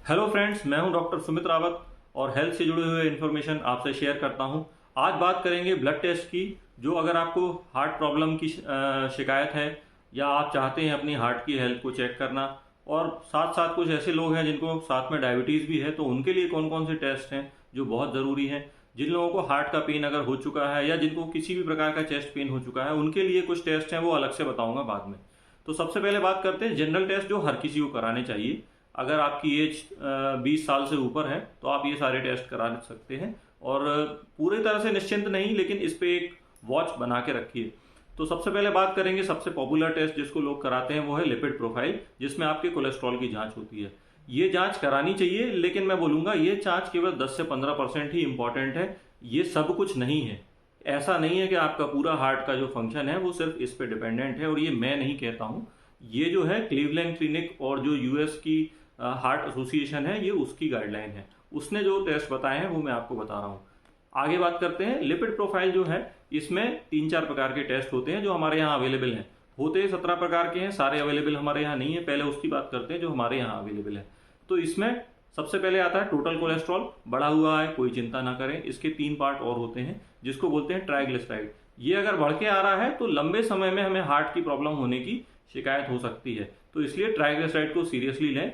Hello friends, मैं हूं doctor Sumit Rawat और हेल्थ से जुड़े हुए इन्फॉर्मेशन आपसे शेयर करता हूं। आज बात करेंगे ब्लड टेस्ट की। जो अगर आपको हार्ट प्रॉब्लम की शिकायत है या आप चाहते हैं अपनी हार्ट की हेल्थ को चेक करना, और साथ साथ कुछ ऐसे लोग हैं जिनको साथ में डायबिटीज़ भी है, तो उनके लिए कौन कौन से टेस्ट हैं जो बहुत ज़रूरी हैं। जिन लोगों को हार्ट का पेन अगर हो चुका है या जिनको किसी भी प्रकार का चेस्ट पेन हो चुका है, उनके लिए कुछ टेस्ट हैं, वो अलग से बताऊंगा बाद में। तो सबसे पहले बात करते हैं जनरल टेस्ट जो हर किसी को कराने चाहिए। अगर आपकी एज 20 साल से ऊपर है तो आप ये सारे टेस्ट करा सकते हैं, और पूरी तरह से निश्चिंत नहीं, लेकिन इस पे एक वॉच बना के रखिए। तो सबसे पहले बात करेंगे, सबसे पॉपुलर टेस्ट जिसको लोग कराते हैं वो है लिपिड प्रोफाइल, जिसमें आपके कोलेस्ट्रॉल की जांच होती है। ये जांच करानी चाहिए, लेकिन मैं बोलूंगा ये जांच केवल 10 से 15% ही इंपॉर्टेंट है। ये सब कुछ नहीं है। ऐसा नहीं है कि आपका पूरा हार्ट का जो फंक्शन है वो सिर्फ इस पे डिपेंडेंट है, और ये मैं नहीं कहता हूँ। ये जो है क्लीवलैंड क्लिनिक और जो यूएस की हार्ट एसोसिएशन है, ये उसकी गाइडलाइन है। उसने जो टेस्ट बताए हैं वो मैं आपको बता रहा हूँ। आगे बात करते हैं। लिपिड प्रोफाइल जो है, इसमें 3-4 प्रकार के टेस्ट होते हैं जो हमारे यहाँ अवेलेबल हैं। होते 17 प्रकार के हैं, सारे अवेलेबल हमारे यहाँ नहीं है। पहले उसकी बात करते हैं जो हमारे यहाँ अवेलेबल है। तो इसमें सबसे पहले आता है टोटल कोलेस्ट्रॉल। बढ़ा हुआ है कोई चिंता ना करें, इसके 3 पार्ट और होते हैं जिसको बोलते हैं ट्राइग्लिसराइड। ये अगर बढ़ के आ रहा है तो लंबे समय में हमें हार्ट की प्रॉब्लम होने की शिकायत हो सकती है। तो इसलिए ट्राइग्लिसराइड को सीरियसली लें,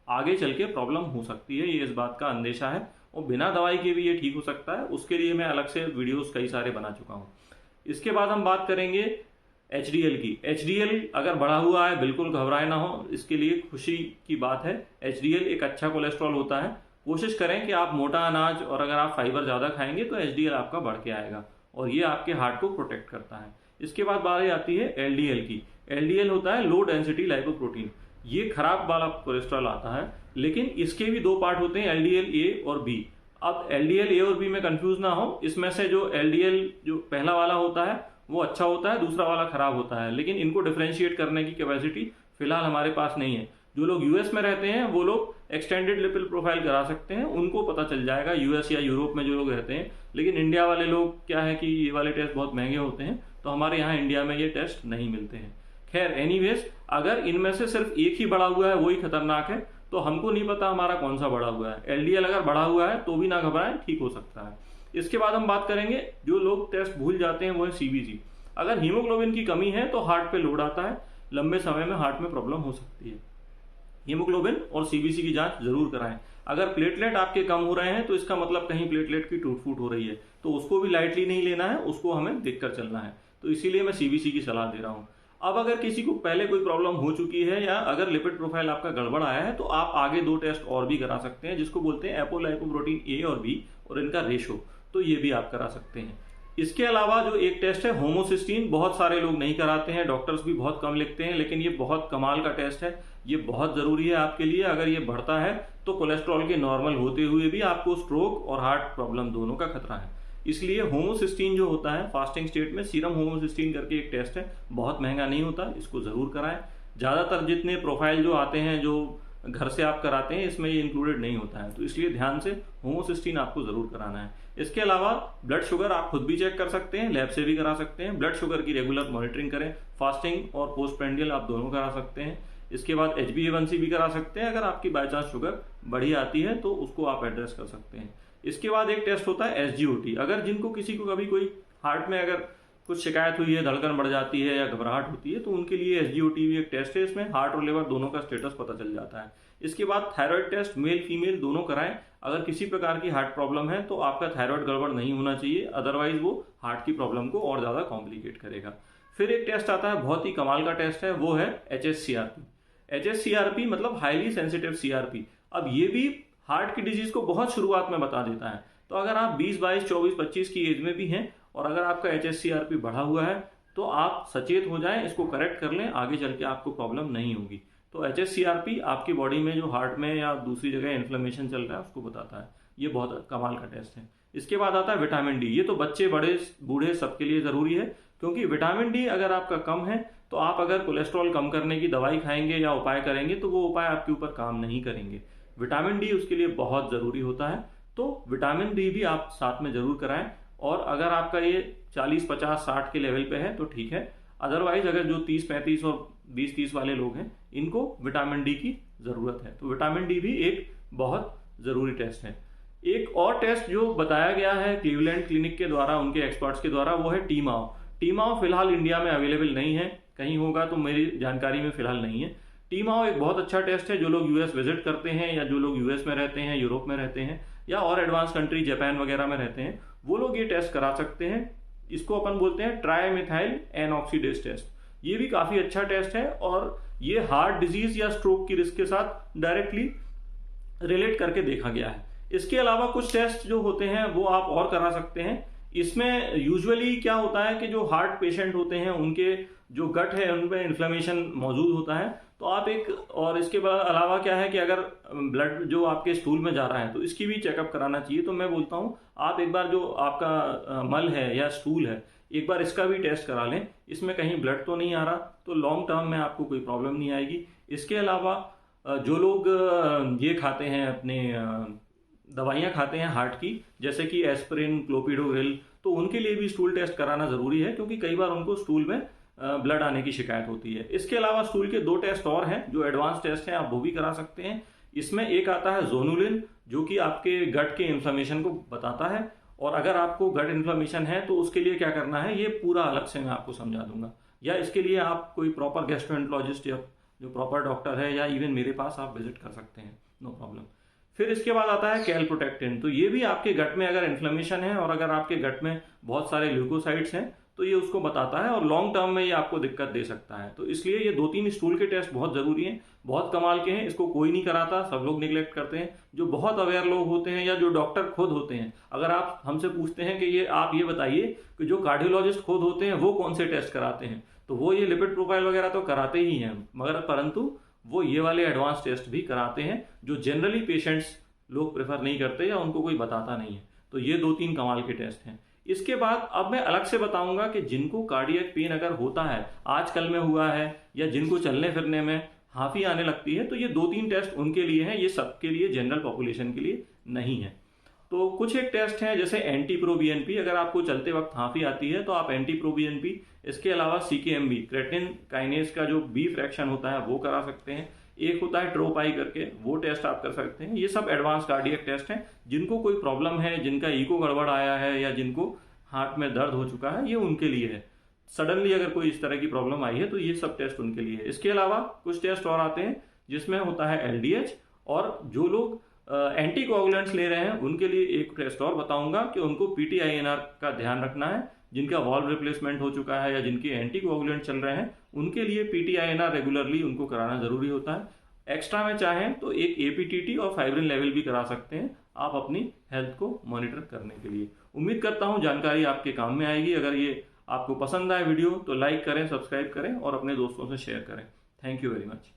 आगे चल के प्रॉब्लम हो सकती है, ये इस बात का अंदेशा है। और बिना दवाई के भी ये ठीक हो सकता है, उसके लिए मैं अलग से वीडियोस कई सारे बना चुका हूँ। इसके बाद हम बात करेंगे एचडीएल की। एचडीएल अगर बढ़ा हुआ है बिल्कुल घबराए ना हो, इसके लिए खुशी की बात है। एचडीएल एक अच्छा कोलेस्ट्रॉल होता है। कोशिश करें कि आप मोटा अनाज और अगर आप फाइबर ज़्यादा खाएंगे तो एचडीएल आपका बढ़ के आएगा, और ये आपके हार्ट को प्रोटेक्ट करता है। इसके बाद बात आती है एलडीएल की। एलडीएल होता है लो डेंसिटी लाइपोप्रोटीन। ये खराब वाला कोलेस्ट्रॉल आता है, लेकिन इसके भी 2 पार्ट होते हैं, एलडीएल ए और बी। अब एलडीएल ए और बी में कंफ्यूज ना हो। इसमें से जो एलडीएल जो पहला वाला होता है वो अच्छा होता है, दूसरा वाला खराब होता है, लेकिन इनको डिफरेंशिएट करने की कैपेसिटी फिलहाल हमारे पास नहीं है। जो लोग यूएस में रहते हैं वो लोग एक्सटेंडेड लिपिड प्रोफाइल करा सकते हैं, उनको पता चल जाएगा यूएस या यूरोप में जो लोग रहते हैं। लेकिन इंडिया वाले लोग क्या है कि ये वाले टेस्ट बहुत महंगे होते हैं, तो हमारे यहाँ इंडिया में ये टेस्ट नहीं मिलते हैं। खैर एनीवेज, अगर इनमें से सिर्फ एक ही बढ़ा हुआ है वही खतरनाक है, तो हमको नहीं पता हमारा कौन सा बढ़ा हुआ है। एलडीएल अगर बढ़ा हुआ है तो भी ना घबराएं, ठीक हो सकता है। इसके बाद हम बात करेंगे, जो लोग टेस्ट भूल जाते हैं वो है सीबीसी। अगर हीमोग्लोबिन की कमी है तो हार्ट पे लोड आता है, लंबे समय में हार्ट में प्रॉब्लम हो सकती है। हीमोग्लोबिन और सीबीसी की जांच जरूर कराएं। अगर प्लेटलेट आपके कम हो रहे हैं तो इसका मतलब कहीं प्लेटलेट की टूट फूट हो रही है, तो उसको भी लाइटली नहीं लेना है, उसको हमें देखकर चलना है। तो इसीलिए मैं सीबीसी की सलाह दे रहा हूँ। अब अगर किसी को पहले कोई प्रॉब्लम हो चुकी है या अगर लिपिड प्रोफाइल आपका गड़बड़ आया है, तो आप आगे 2 टेस्ट और भी करा सकते हैं, जिसको बोलते हैं एपोलाइपोप्रोटीन ए और बी और इनका रेशो। तो ये भी आप करा सकते हैं। इसके अलावा जो एक टेस्ट है होमोसिस्टीन, बहुत सारे लोग नहीं कराते हैं, डॉक्टर्स भी बहुत कम लिखते हैं, लेकिन ये बहुत कमाल का टेस्ट है। ये बहुत ज़रूरी है आपके लिए। अगर ये बढ़ता है तो कोलेस्ट्रॉल के नॉर्मल होते हुए भी आपको स्ट्रोक और हार्ट प्रॉब्लम दोनों का खतरा है। इसलिए होमोसिस्टीन जो होता है फास्टिंग स्टेट में, सीरम होमोसिस्टीन करके एक टेस्ट है, बहुत महंगा नहीं होता, इसको ज़रूर कराएं। ज़्यादातर जितने प्रोफाइल जो आते हैं जो घर से आप कराते हैं, इसमें ये इंक्लूडेड नहीं होता है, तो इसलिए ध्यान से होमोसिस्टीन आपको ज़रूर कराना है। इसके अलावा ब्लड शुगर आप खुद भी चेक कर सकते हैं, लैब से भी करा सकते हैं। ब्लड शुगर की रेगुलर मॉनिटरिंग करें। फास्टिंग और पोस्ट प्रेंडियल आप दोनों करा सकते हैं। इसके बाद HbA1c भी करा सकते हैं। अगर आपकी बाई चांस शुगर बढ़ी आती है तो उसको आप एड्रेस कर सकते हैं। इसके बाद एक टेस्ट होता है SGOT। अगर जिनको किसी को कभी कोई हार्ट में अगर कुछ शिकायत हुई है, धड़कन बढ़ जाती है या घबराहट होती है, तो उनके लिए SGOT भी एक टेस्ट है। इसमें हार्ट और लिवर दोनों का स्टेटस पता चल जाता है। इसके बाद थायराइड टेस्ट मेल फीमेल दोनों कराएं। अगर किसी प्रकार की हार्ट प्रॉब्लम है तो आपका थायराइड गड़बड़ नहीं होना चाहिए, अदरवाइज वो हार्ट की प्रॉब्लम को और ज़्यादा कॉम्प्लिकेट करेगा। फिर एक टेस्ट आता है, बहुत ही कमाल का टेस्ट है, वो है HSCRP। HSCRP मतलब हाईली सेंसिटिव CRP। अब ये भी हार्ट की डिजीज को बहुत शुरुआत में बता देता है। तो अगर आप 20, 22, 24, 25 की एज में भी हैं और अगर आपका HSCRP बढ़ा हुआ है तो आप सचेत हो जाएं, इसको करेक्ट कर लें, आगे चल के आपको प्रॉब्लम नहीं होगी। तो HSCRP आपकी बॉडी में जो हार्ट में या दूसरी जगह इन्फ्लेमेशन चल रहा है उसको बताता है। ये बहुत कमाल का टेस्ट है। इसके बाद आता है विटामिन डी। ये तो बच्चे बड़े बूढ़े सबके लिए ज़रूरी है, क्योंकि विटामिन डी अगर आपका कम है तो आप अगर कोलेस्ट्रॉल कम करने की दवाई खाएंगे या उपाय करेंगे तो वो उपाय आपके ऊपर काम नहीं करेंगे। विटामिन डी उसके लिए बहुत ज़रूरी होता है। तो विटामिन डी भी आप साथ में ज़रूर कराएं। और अगर आपका ये 40, 50, 60 के लेवल पे है तो ठीक है, अदरवाइज अगर जो 30, 35 और 20, 30 वाले लोग हैं, इनको विटामिन डी की ज़रूरत है। तो विटामिन डी भी एक बहुत ज़रूरी टेस्ट हैं। एक और टेस्ट जो बताया गया है क्लीवलैंड क्लिनिक के द्वारा, उनके एक्सपर्ट्स के द्वारा, वो है टीमाओ। टीमाओ फिलहाल इंडिया में अवेलेबल नहीं है, कहीं होगा तो मेरी जानकारी में फिलहाल नहीं है। टीमाओ एक बहुत अच्छा टेस्ट है। जो लोग यूएस विजिट करते हैं या जो लोग यूएस में रहते हैं, यूरोप में रहते हैं या और एडवांस कंट्री जापान वगैरह में रहते हैं, वो लोग ये टेस्ट करा सकते हैं। इसको अपन बोलते हैं ट्राइमिथाइल एन ऑक्सीडेज टेस्ट। ये भी काफ़ी अच्छा टेस्ट है और ये हार्ट डिजीज या स्ट्रोक की रिस्क के साथ डायरेक्टली रिलेट करके देखा गया है। इसके अलावा कुछ टेस्ट जो होते हैं वो आप और करा सकते हैं। इसमें यूजुअली क्या होता है कि जो हार्ट पेशेंट होते हैं उनके जो गट है उनमें इन्फ्लेमेशन मौजूद होता है, तो आप एक, और इसके अलावा क्या है कि अगर ब्लड जो आपके स्टूल में जा रहा है तो इसकी भी चेकअप कराना चाहिए। तो मैं बोलता हूँ आप एक बार जो आपका मल है या स्टूल है, एक बार इसका भी टेस्ट करा लें। इसमें कहीं ब्लड तो नहीं आ रहा, तो लॉन्ग टर्म में आपको कोई प्रॉब्लम नहीं आएगी। इसके अलावा जो लोग ये खाते हैं, अपने दवाइयाँ खाते हैं हार्ट की, जैसे कि एस्पिरिन, क्लोपिडोग्रिल, तो उनके लिए भी स्टूल टेस्ट कराना ज़रूरी है, क्योंकि कई बार उनको स्टूल में ब्लड आने की शिकायत होती है। इसके अलावा स्टूल के 2 टेस्ट और हैं जो एडवांस टेस्ट हैं, आप वो भी करा सकते हैं। इसमें एक आता है जोनुलिन, जो कि आपके गट के इन्फ्लेमेशन को बताता है, और अगर आपको गट इन्फ्लेमेशन है तो उसके लिए क्या करना है ये पूरा अलग से मैं आपको समझा दूंगा, या इसके लिए आप कोई प्रॉपर गैस्ट्रोएंटरोलॉजिस्ट या जो प्रॉपर डॉक्टर है या इवन मेरे पास आप विजिट कर सकते हैं, नो प्रॉब्लम। फिर इसके बाद आता है कैलप्रोटेक्टिन। तो ये भी आपके गट में अगर इन्फ्लेमेशन है और अगर आपके गट में बहुत सारे ल्यूकोसाइट्स हैं तो ये उसको बताता है, और लॉन्ग टर्म में ये आपको दिक्कत दे सकता है। तो इसलिए ये 2-3 स्टूल के टेस्ट बहुत ज़रूरी हैं, बहुत कमाल के हैं। इसको कोई नहीं कराता, सब लोग निगलेक्ट करते हैं। जो बहुत अवेयर लोग होते हैं या जो डॉक्टर खुद होते हैं, अगर आप हमसे पूछते हैं कि ये आप ये बताइए कि जो कार्डियोलॉजिस्ट खुद होते हैं वो कौन से टेस्ट कराते हैं, तो वो ये लिपिड प्रोफाइल वगैरह तो कराते ही हैं, मगर परंतु वो ये वाले एडवांस टेस्ट भी कराते हैं जो जनरली पेशेंट्स लोग प्रेफर नहीं करते या उनको कोई बताता नहीं है। तो ये 2-3 कमाल के टेस्ट हैं। इसके बाद अब मैं अलग से बताऊंगा कि जिनको कार्डियक पेन अगर होता है, आजकल में हुआ है, या जिनको चलने फिरने में हाफी आने लगती है, तो ये 2-3 टेस्ट उनके लिए हैं, ये सबके लिए, जनरल पॉपुलेशन के लिए नहीं है। तो कुछ एक टेस्ट हैं जैसे एंटी प्रो बीएनपी। अगर आपको चलते वक्त हाफी आती है तो आप एंटी प्रो बीएनपी, इसके अलावा सीकेएमबी, क्रेटिन काइनेज का जो बी फ्रैक्शन होता है वो करा सकते हैं। एक होता है ट्रोपाई करके, वो टेस्ट आप कर सकते हैं। ये सब एडवांस कार्डियक टेस्ट हैं। जिनको कोई प्रॉब्लम है, जिनका ईको गड़बड़ आया है या जिनको हार्ट में दर्द हो चुका है, ये उनके लिए है। सडनली अगर कोई इस तरह की प्रॉब्लम आई है तो ये सब टेस्ट उनके लिए है। इसके अलावा कुछ टेस्ट और आते हैं जिसमें होता है एलडीएच, और जो लोग एंटीकोगुलेंट्स ले रहे हैं उनके लिए एक टेस्ट और बताऊंगा कि उनको पीटीआईएनआर का ध्यान रखना है। जिनका वॉल्व रिप्लेसमेंट हो चुका है या जिनके एंटीकोगुलेंट चल रहे हैं, उनके लिए पीटीआईएनआर रेगुलरली उनको कराना जरूरी होता है। एक्स्ट्रा में चाहें तो एक एपीटीटी और फाइब्रिन लेवल भी करा सकते हैं आप अपनी हेल्थ को मॉनिटर करने के लिए। उम्मीद करता हूं जानकारी आपके काम में आएगी। अगर ये आपको पसंद आए वीडियो तो लाइक करें, सब्सक्राइब करें और अपने दोस्तों से शेयर करें। Thank you very much.